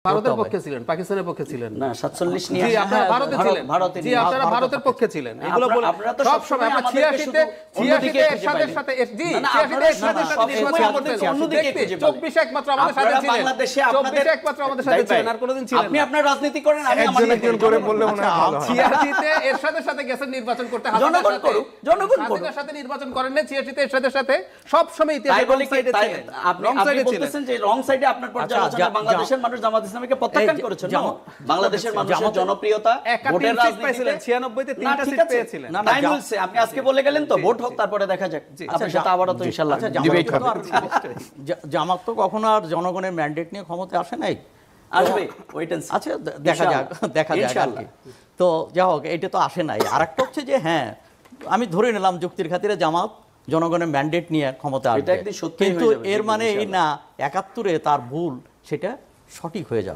ভারতের পক্ষে ছিলেন, পাকিস্তানের পক্ষে ছিলেন না 47 নিয়ে জি আপনারা ভারতে ছিলেন, জি আপনারা ভারতের পক্ষে ছিলেন। এগুলো বলে আপনারা তো সব সময় আমরা 86 তে এরশাদের সাথে জি 86 তে এরশাদের সাথে নির্বাচন করতেন, অন্যদিকে 24 একমাত্র আমাদের সাথে ছিলেন, বাংলাদেশে 24 একমাত্র আমাদের সাথে ছিলেন, আর কোনোদিন ছিলেন আপনি না। আপনার রাজনীতি করেন, আমি আমার একজন করে বললে মনে হয় ভালো হয়। 86 তে এরশাদের সাথে গেছেন নির্বাচন করতে, জনগণ করুক, জনগণ করুক। হাসিনার সাথে নির্বাচন করেন না, 86 তে এরশাদের সাথে সব সময় তাই ইতিহাসে বলে রং কি সাইডে তাই ছিলেন, আপনি রং সাইডে ছিলেন। বলতেছেন যে রং সাইডে আপনার পর্যালোচনা বাংলাদেশের মানুষ জামাত ইসলামীকে প্রত্যাখ্যান করেছে না? বাংলাদেশের মানুষের জনপ্রিয়তা ভোটের রাজনীতিতে 96 তে না, 3টা ঠিক সিট আছে। পেয়েছিলেন। না, তাই বলছে, আপনি আজকে বলে গেলেন তো, ভোট হোক তারপরে দেখা যাক। আপনার সাথে আবারও তো ইনশাআল্লাহ ডিবেট হবে। জামাত তো কখনো আর জনগণের ম্যান্ডেট নিয়ে ক্ষমতায় আসে নাই। আসবে, ওয়েট এন্ড সি। আচ্ছা দেখা যাক আর কি। তো যা হোক, এটা তো আসে নাই। আর একটা হচ্ছে যে হ্যাঁ, আমি ধরে নিলাম যুক্তির খাতিরে জামাত জনগণের ম্যান্ডেট নিয়ে ক্ষমতা আসবে, এটা একদিন সত্যি হয়ে কিন্তু যাবে, এর মানে এই ইনশাআল্লাহ। না 71-এ তার ভুল সেটা সঠিক হয়ে যাবে।